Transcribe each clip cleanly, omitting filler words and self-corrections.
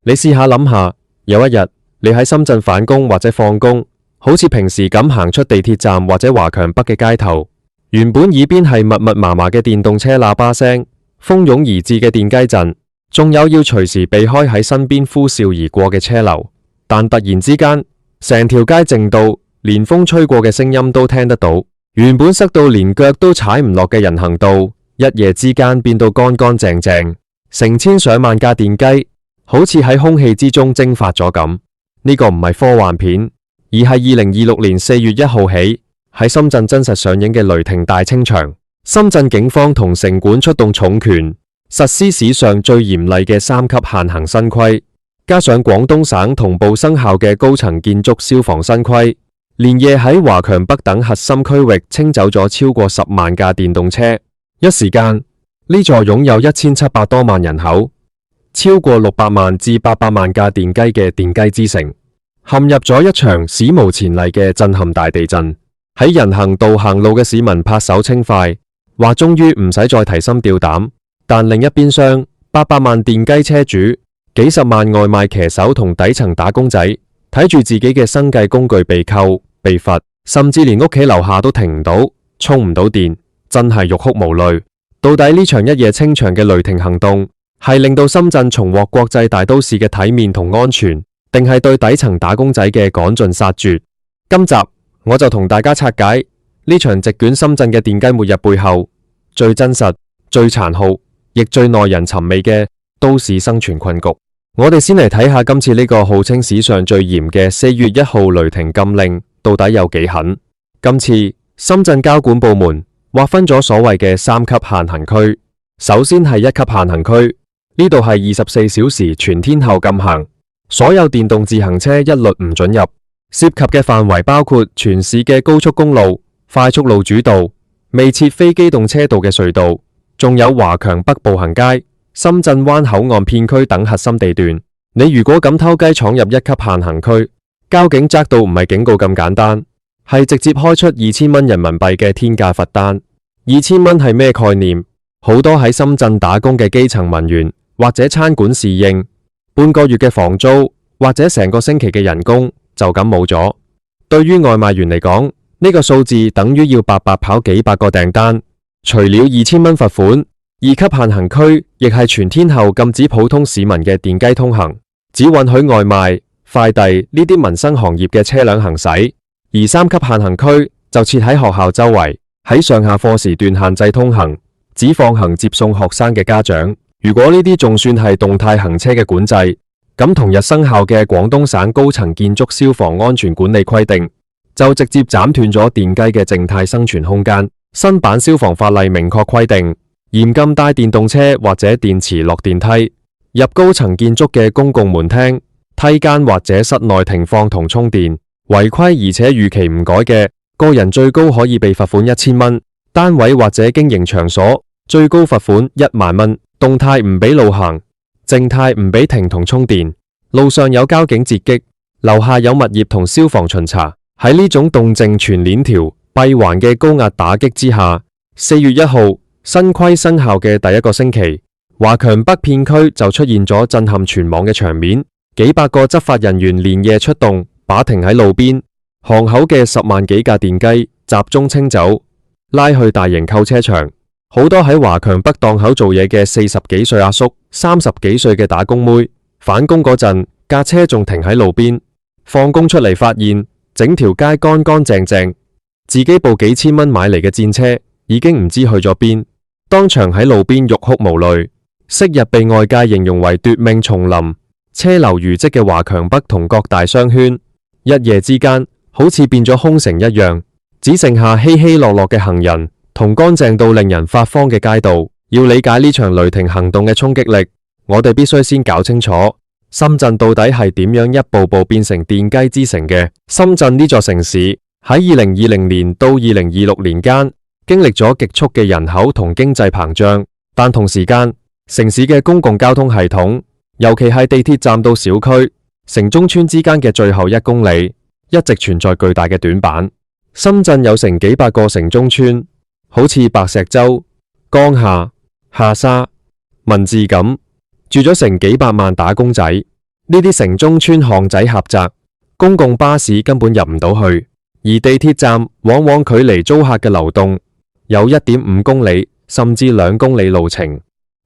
你試下諗下，有一日你喺深圳返工或者放工，好似平時咁行出地鐵站或者華強北嘅街頭，原本耳邊係密密麻麻嘅電動車喇叭聲，蜂擁而至嘅電雞陣，仲有要隨時避開喺身邊呼嘯而過嘅車流，但突然之間，成條街靜到連風吹過嘅聲音都聽得到，原本塞到連腳都踩唔落嘅人行道，一夜之間變到乾乾淨淨，成千上萬架電雞好似喺空氣之中蒸發咗咁。呢個唔係科幻片，而係2026年4月1號起喺深圳真實上映嘅雷霆大清場。深圳警方同城管出動重拳，實施史上最嚴厲嘅3級限行新規，加上廣東省同步生效嘅高層建築消防新規，連夜喺華強北等核心區域清走咗超過10萬架電動車。一時間，呢座擁有1700多萬人口、超過600萬至800萬架電雞嘅電雞之城，陷入咗一場史無前例嘅震撼大地震。喺人行道行路嘅市民拍手稱快，話終於唔使再提心吊膽。但另一邊廂，800萬電雞車主、幾十萬外賣騎手同底層打工仔，睇住自己嘅生計工具被扣、被罰，甚至連屋企樓下都停唔到、充唔到電，真係欲哭無淚。到底呢場一夜清場嘅雷霆行動，係令到深圳重獲國際大都市嘅體面同安全，定係對底層打工仔嘅趕盡殺絕？今集我就同大家拆解呢場席捲深圳嘅電雞末日背後最真實、最殘酷，亦最耐人尋味嘅都市生存困局。我哋先嚟睇下今次呢個號稱史上最嚴嘅4月1號雷霆禁令到底有幾狠。今次深圳交管部門劃分咗所謂嘅3級限行區。首先係1級限行區，呢度係24小時全天候禁行，所有電動自行車一律唔准入。涉及嘅範圍包括全市嘅高速公路、快速路主道、未設非機動車道嘅隧道，仲有華強北步行街、深圳灣口岸片區等核心地段。你如果敢偷雞闖入1級限行區，交警抓到唔係警告咁簡單，係直接開出2000蚊人民幣嘅天價罰單。2000蚊係咩概念？好多喺深圳打工嘅基層文員或者餐館侍應，半個月嘅房租或者成個星期嘅人工就咁冇咗。對於外賣員嚟講，呢個數字等於要白白跑幾百個訂單。除了2000蚊罰款，2級限行區亦係全天候禁止普通市民嘅電雞通行，只允許外賣、快遞呢啲民生行業嘅車輛行駛。而3級限行區就設喺學校周圍，喺上下課時段限制通行，只放行接送學生嘅家長。如果呢啲仲算係動態行車嘅管制，咁同日生效嘅廣東省高層建築消防安全管理規定，就直接斬斷咗電雞嘅靜態生存空間。新版消防法例明確規定，嚴禁帶電動車或者電池落電梯入高層建築嘅公共門廳、梯間或者室內停放同充電。違規而且逾期唔改嘅，個人最高可以被罰款1000蚊，單位或者經營場所最高罰款1萬蚊。動態唔俾路行，靜態唔俾停同充電，路上有交警截擊，樓下有物業同消防巡查。喺呢種動靜全鏈條閉環嘅高壓打擊之下，4月1號新規生效嘅第一個星期，華強北片區就出現咗震撼全網嘅場面。幾百個執法人員連夜出動，把停喺路邊巷口嘅10萬幾架電雞集中清走，拉去大型購車場。好多喺華強北檔口做嘢嘅40幾歲阿叔、30幾歲嘅打工妹，返工嗰陣架車仲停喺路邊，放工出嚟發現整條街乾乾淨淨，自己部幾千蚊買嚟嘅戰車已經唔知去咗邊，當場喺路邊欲哭無淚。昔日被外界形容為奪命叢林、車流如織嘅華強北同各大商圈，一夜之間好似變咗空城一樣，只剩下稀稀落落嘅行人同乾淨到令人發慌嘅街道。要理解呢場雷霆行動嘅衝擊力，我哋必須先搞清楚深圳到底係點樣一步步變成電雞之城嘅。深圳呢座城市喺2020年到2026年間經歷咗極速嘅人口同經濟膨脹，但同時間城市嘅公共交通系統，尤其係地鐵站到小區、城中村之間嘅最後1公里，一直存在巨大嘅短板。深圳有成幾百個城中村，好似白石洲、江夏、下沙、文治咁，住咗成幾百萬打工仔。呢啲城中村巷仔狹窄，公共巴士根本入唔到去，而地鐵站往往距離租客嘅流動有1.5公里甚至2公里路程。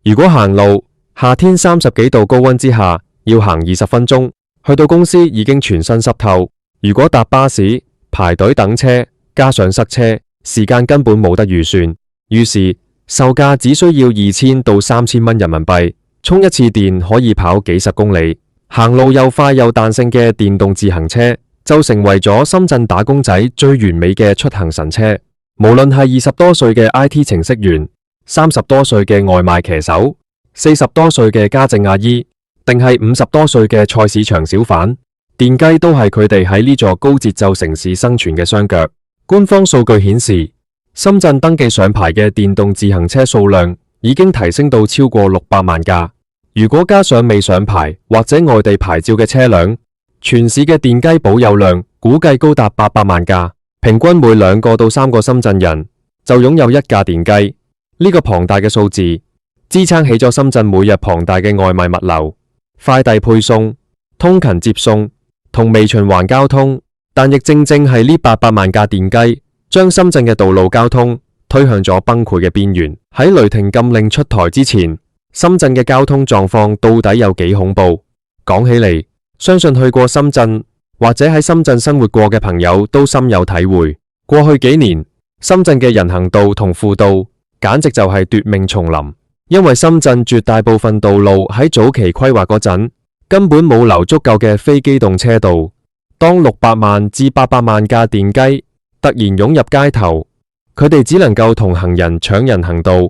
如果行路，夏天30幾度高溫之下，要行20分鐘，去到公司已經全身濕透。如果搭巴士，排隊等車，加上塞車，時間根本冇得預算。於是售價只需要2000到3000蚊人民幣，充一次電可以跑幾十公里，行路又快又彈性嘅電動自行車就成為咗深圳打工仔最完美嘅出行神車。無論係20多歲嘅 IT 程式員、30多歲嘅外賣騎手、40多歲嘅家政阿姨，定係50多歲嘅菜市場小販，電雞都係佢哋喺呢座高節奏城市生存嘅雙腳。官方數據顯示，深圳登記上牌嘅電動自行車數量已經提升到超過600萬架。如果加上未上牌或者外地牌照嘅車輛，全市嘅電雞保有量估計高達800萬架，平均每2個到3個深圳人就擁有1架電雞。呢個龐大嘅數字支撐起咗深圳每日龐大嘅外賣物流、快遞配送、通勤接送同微循環交通。但亦正正係呢800萬架電雞，將深圳嘅道路交通推向咗崩潰嘅邊緣。喺雷霆禁令出台之前，深圳嘅交通狀況到底有幾恐怖？講起嚟，相信去過深圳或者喺深圳生活過嘅朋友都深有體會。過去幾年，深圳嘅人行道同輔道簡直就係奪命叢林，因為深圳絕大部分道路喺早期規劃嗰陣根本冇留足夠嘅非機動車道。當600萬至800萬架電雞突然湧入街頭，佢哋只能夠同行人搶人行道，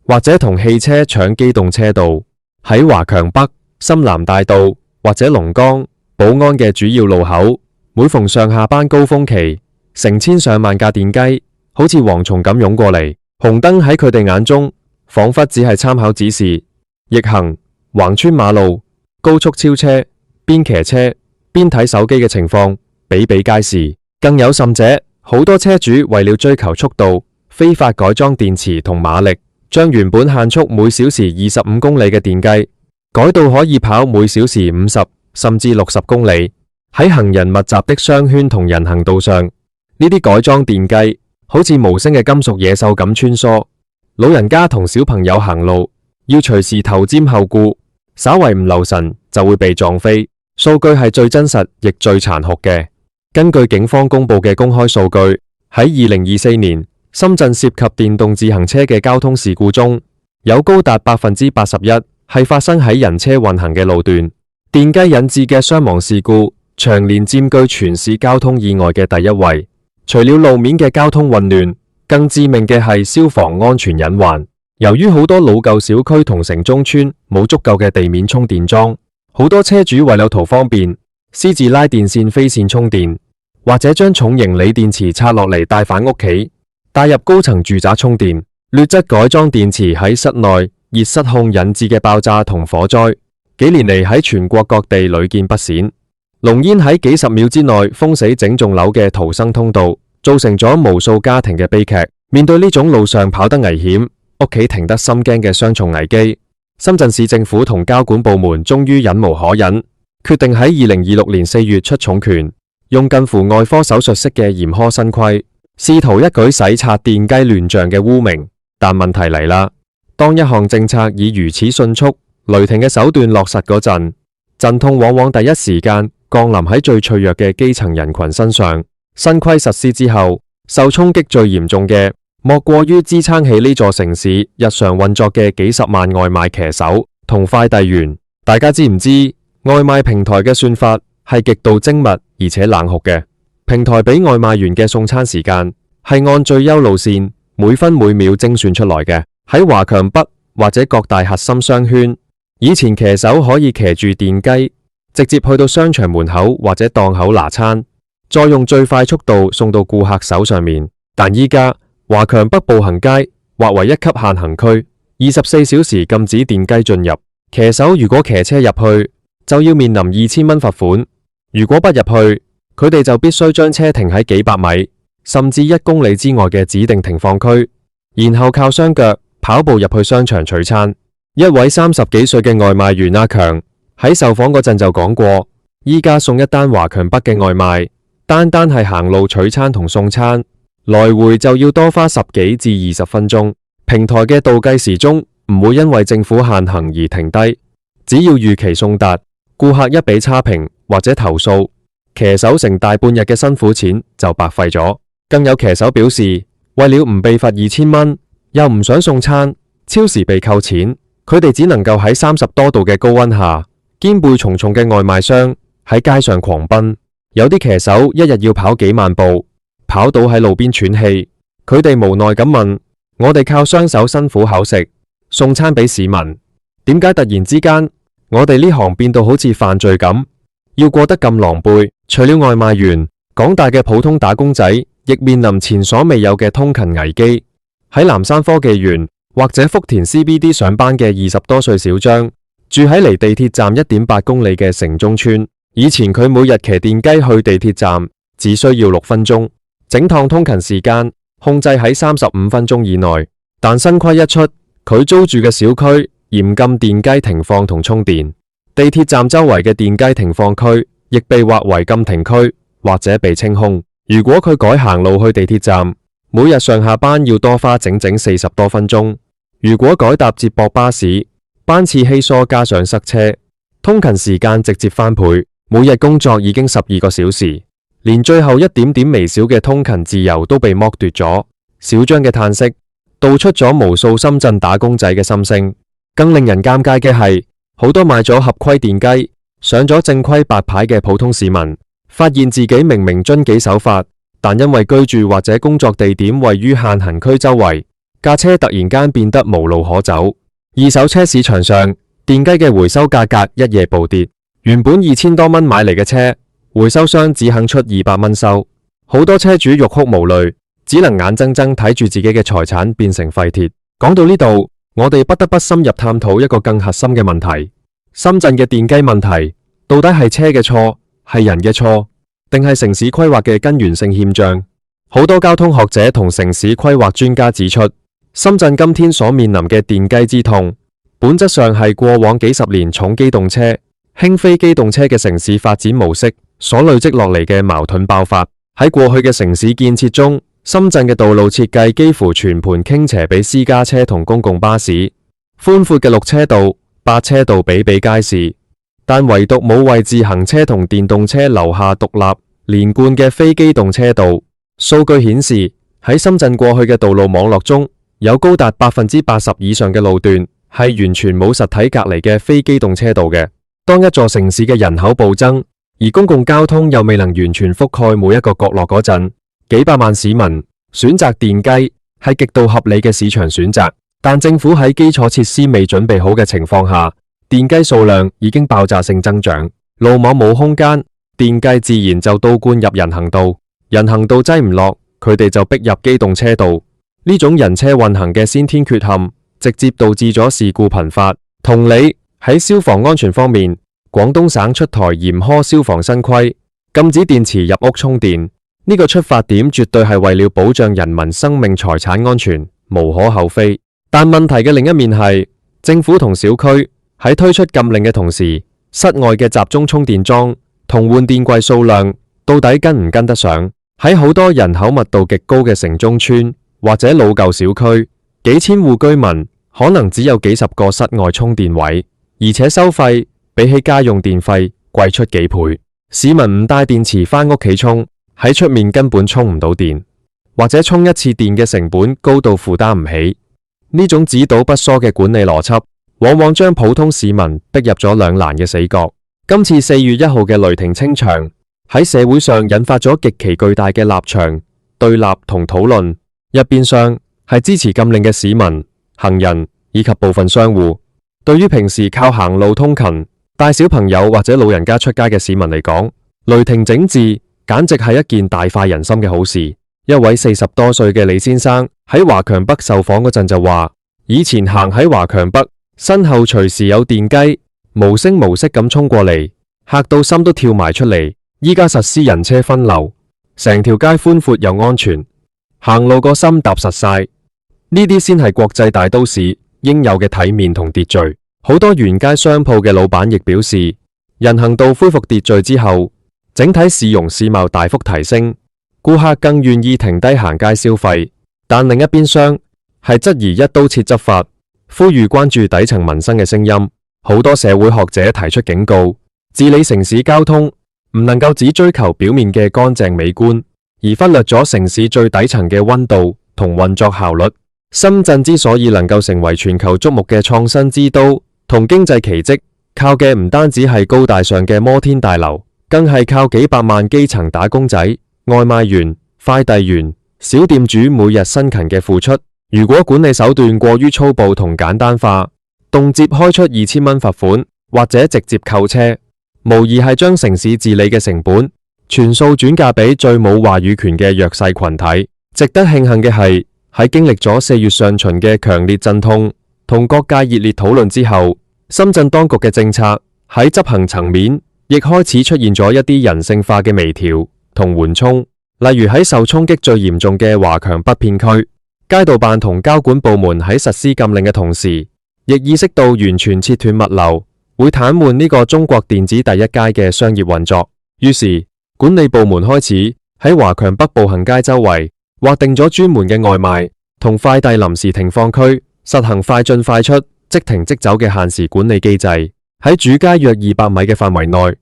或者同汽車搶機動車道。喺華強北、深南大道或者龍崗、寶安嘅主要路口，每逢上下班高峰期，成千上萬架電雞好似蝗蟲咁湧過嚟。紅燈喺佢哋眼中仿佛只係參考指示，逆行、橫穿馬路、高速超車、邊騎車邊睇手機嘅情況比比皆是。更有甚者，好多車主為了追求速度，非法改裝電池同馬力，將原本限速每小時25公里嘅電雞改到可以跑每小時50甚至60公里。喺行人密集的商圈同人行道上，呢啲改裝電雞好似無聲嘅金屬野獸咁穿梭。老人家同小朋友行路要隨時頭瞻後顧，稍為唔留神就會被撞飛。數據係最真實亦最殘酷嘅。根據警方公布嘅公開數據，喺2024年，深圳涉及電動自行車嘅交通事故中，有高達81%係發生喺人車運行嘅路段。電雞引致嘅傷亡事故長年佔據全市交通意外嘅第一位。除了路面嘅交通混亂，更致命嘅係消防安全隱患。由於好多老舊小區同城中村冇足夠嘅地面充電樁，好多車主為了圖方便，私自拉電線飛線充電，或者將重型鋰電池拆落嚟帶返屋企，帶入高層住宅充電。劣質改裝電池喺室內熱失控引致嘅爆炸同火災，幾年嚟喺全國各地屢見不鮮。濃煙喺幾十秒之內封死整棟樓嘅逃生通道，造成咗無數家庭嘅悲劇。面對呢種路上跑得危險、屋企停得心驚嘅雙重危機，深圳市政府同交管部門終於忍無可忍，決定喺2026年4月出重拳，用近乎外科手術式嘅嚴苛新規，試圖一舉洗刷電雞亂象嘅污名。但問題嚟啦，當一項政策以如此迅速、雷霆嘅手段落實嗰陣，陣痛往往第一時間降臨喺最脆弱嘅基層人群身上。新規實施之後，受衝擊最嚴重嘅莫過於支撐起呢座城市日常運作嘅幾十萬外賣騎手同快遞員。大家知唔知外賣平台嘅算法係極度精密而且冷酷嘅？平台俾外賣員嘅送餐時間係按最優路線每分每秒精算出來嘅。喺華強北或者各大核心商圈，以前騎手可以騎住電雞直接去到商場門口或者檔口拿餐，再用最快速度送到顧客手上面。但依家華強北步行街劃為1級限行區，24小時禁止電雞進入。騎手如果騎車入去，就要面臨2000蚊罰款；如果不入去，佢哋就必須將車停喺幾百米甚至1公里之外嘅指定停放區，然後靠雙腳跑步入去商場取餐。一位30幾歲嘅外賣員阿強喺受訪嗰陣就講過，依家送一單華強北嘅外賣，單單係行路取餐同送餐，來回就要多花10幾至20分鐘。平台嘅倒計時鐘唔會因為政府限行而停低，只要預期送達，顧客一俾差評或者投訴，騎手成大半日嘅辛苦錢就白費咗。更有騎手表示，為了唔被罰2000蚊，又唔想送餐，超時被扣錢，佢哋只能夠喺30多度嘅高溫下，肩背重重嘅外賣箱喺街上狂奔。有啲騎手一日要跑幾萬步，跑到喺路邊喘氣，佢哋無奈咁問：我哋靠雙手辛苦口食，送餐俾市民，點解突然之間我哋呢行變到好似犯罪咁，要過得咁狼狽？除了外賣員，廣大嘅普通打工仔亦面臨前所未有嘅通勤危機。喺南山科技園或者福田 CBD 上班嘅20多歲小張，住喺離地鐵站1.8公里嘅城中村。以前佢每日騎電雞去地鐵站，只需要6分鐘，整趟通勤時間控制喺35分鐘以內。但新規一出，佢租住嘅小區嚴禁電雞停放同充電，地鐵站周圍嘅電雞停放區亦被劃為禁停區或者被清空。如果佢改行路去地鐵站，每日上下班要多花整整40多分鐘。如果改搭接駁巴士，班次稀疏加上塞車，通勤時間直接翻倍。每日工作已經12個小時，連最後一點點微小嘅通勤自由都被剝奪咗。小張嘅嘆息道出咗無數深圳打工仔嘅心聲。更令人尷尬嘅係，好多買咗合規電雞、上咗正規白牌嘅普通市民，發現自己明明遵紀守法，但因為居住或者工作地點位於限行區周圍，架車突然間變得無路可走。二手車市場上，電雞嘅回收價格一夜暴跌。原本2000多蚊買嚟嘅車，回收商只肯出200蚊收，好多車主欲哭無淚，只能眼睜睜睇住自己嘅財產變成廢鐵。講到呢度，我哋不得不深入探討一個更核心嘅問題：深圳嘅電雞問題到底係車嘅錯，係人嘅錯，定係城市規劃嘅根源性欠賬？好多交通學者同城市規劃專家指出，深圳今天所面臨嘅電雞之痛，本質上係過往幾十年重機動車、輕非機動車嘅城市發展模式所累積落嚟嘅矛盾爆發。喺過去嘅城市建設中，深圳嘅道路設計幾乎全盤傾斜俾私家車同公共巴士，寬闊嘅6車道、8車道比比皆是，但唯獨冇為自行車同電動車留下獨立連貫嘅非機動車道。數據顯示，喺深圳過去嘅道路網絡中，有高達80%以上嘅路段係完全冇實體隔離嘅非機動車道嘅。當一座城市嘅人口暴增，而公共交通又未能完全覆蓋每一個角落嗰陣，幾百萬市民選擇電雞係極度合理嘅市場選擇。但政府喺基礎設施未準備好嘅情況下，電雞數量已經爆炸性增長，路網冇空間，電雞自然就倒灌入人行道，人行道擠唔落，佢哋就逼入機動車道。呢種人車運行嘅先天缺陷，直接導致咗事故頻發。同理，喺消防安全方面，廣東省出台嚴苛消防新規，禁止電池入屋充電。呢個出發點絕對係為了保障人民生命財產安全，無可厚非。但問題嘅另一面係，政府同小區喺推出禁令嘅同時，室外嘅集中充電樁同換電櫃數量到底跟唔跟得上？喺好多人口密度極高嘅城中村或者老舊小區，幾千戶居民可能只有幾十個室外充電位，而且收費比起家用電費貴出幾倍。市民唔帶電池返屋企充，喺出面根本充唔到電，或者充一次電嘅成本高到負擔唔起。呢種只賭不疏嘅管理邏輯，往往將普通市民逼入咗兩難嘅死角。今次4月1號嘅雷霆清場喺社會上引發咗極其巨大嘅立場對立同討論。一邊廂係支持禁令嘅市民、行人以及部分商戶，對於平時靠行路通勤、帶小朋友或者老人家出街嘅市民嚟講，雷霆整治簡直係一件大快人心嘅好事。一位40多歲嘅李先生喺華強北受訪嗰陣就話，以前行喺華強北，身後隨時有電雞無聲無息咁衝過嚟，嚇到心都跳埋出嚟。依家實施人車分流，成條街寬闊又安全，行路個心踏實晒。呢啲先係國際大都市應有嘅體面同秩序。好多沿街商鋪嘅老闆亦表示，人行道恢復秩序之後，整體市容市貌大幅提升，顧客更願意停低行街消費。但另一邊廂係質疑一刀切執法，呼籲關注底層民生嘅聲音。好多社會學者提出警告，治理城市交通唔能夠只追求表面嘅乾淨美觀，而忽略咗城市最底層嘅溫度同運作效率。深圳之所以能夠成為全球矚目嘅創新之都同經濟奇蹟，靠嘅唔單止係高大上嘅摩天大樓，更係靠幾百萬基層打工仔、外賣員、快遞員、小店主每日辛勤嘅付出。如果管理手段過於粗暴同簡單化，動輒開出2000蚊罰款或者直接扣車，無疑係將城市治理嘅成本全數轉嫁俾最冇話語權嘅弱勢群體。值得慶幸嘅係，喺經歷咗4月上旬嘅強烈陣痛同各界熱烈討論之後，深圳當局嘅政策喺執行層面亦開始出現咗一啲人性化嘅微調同緩衝。例如喺受衝擊最嚴重嘅華強北片區，街道辦同交管部門喺實施禁令嘅同時，亦意識到完全切斷物流會癱瘓呢個中國電子第一街嘅商業運作。於是管理部門開始喺華強北步行街周圍劃定咗專門嘅外賣同快遞臨時停放區，實行快進快出、即停即走嘅限時管理機制。喺主街約200米嘅範圍內，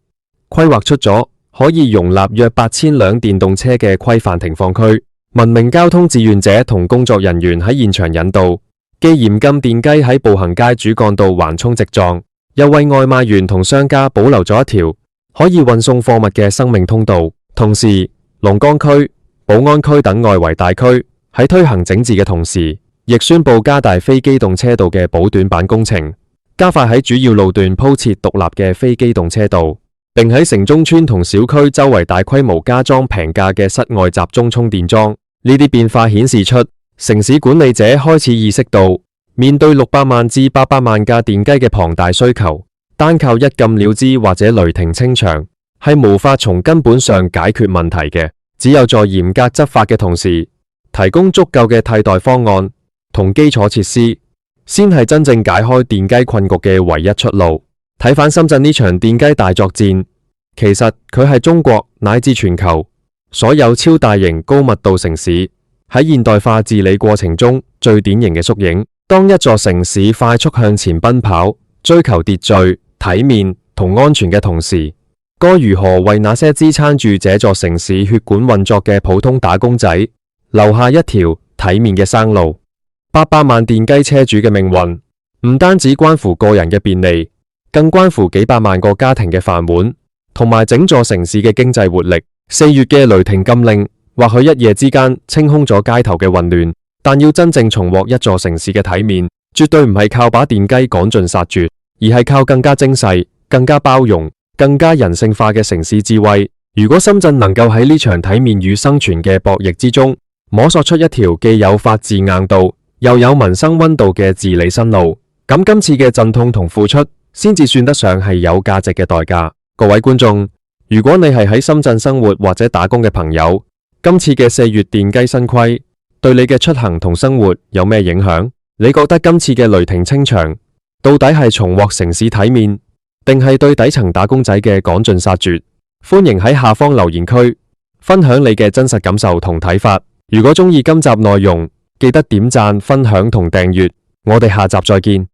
規劃出咗可以容納約8000輛電動車嘅規範停放區。文明交通志願者同工作人員喺現場引導，既嚴禁電雞喺步行街主幹道橫衝直撞，又為外賣員同商家保留咗一條可以運送貨物嘅生命通道。同時，龍崗區、寶安區等外圍大區喺推行整治嘅同時，亦宣布加大非機動車道嘅補短板工程，加快喺主要路段鋪設獨立嘅非機動車道，並喺城中村同小區周圍大規模加裝平價嘅室外集中充電樁。呢啲變化顯示出，城市管理者開始意識到，面對600萬至800萬架電雞嘅龐大需求，單靠一禁了之或者雷霆清場，係無法從根本上解決問題嘅。只有在嚴格執法嘅同時，提供足夠嘅替代方案同基礎設施，先係真正解開電雞困局嘅唯一出路。睇返深圳呢場電雞大作戰，其實佢係中國乃至全球所有超大型高密度城市喺現代化治理過程中最典型嘅縮影。當一座城市快速向前奔跑，追求秩序、體面同安全嘅同時，該如何為那些支撐住這座城市血管運作嘅普通打工仔留下一條體面嘅生路？800萬電雞車主嘅命運唔單止關乎個人嘅便利，更關乎幾百萬個家庭嘅飯碗，同埋整座城市嘅經濟活力。4月嘅雷霆禁令或許一夜之間清空咗街頭嘅混亂，但要真正重獲一座城市嘅體面，絕對唔係靠把電雞趕盡殺絕，而係靠更加精細、更加包容、更加人性化嘅城市智慧。如果深圳能夠喺呢場體面與生存嘅博弈之中，摸索出一條既有法治硬度又有民生溫度嘅治理新路，咁今次嘅陣痛同付出先至算得上係有價值嘅代價。各位觀眾，如果你係喺深圳生活或者打工嘅朋友，今次嘅4月電雞新規對你嘅出行同生活有咩影響？你覺得今次嘅雷霆清場到底係重獲城市體面，定係對底層打工仔嘅趕盡殺絕？歡迎喺下方留言區分享你嘅真實感受同睇法。如果鍾意今集內容，記得點讚、分享同訂閱。我哋下集再見。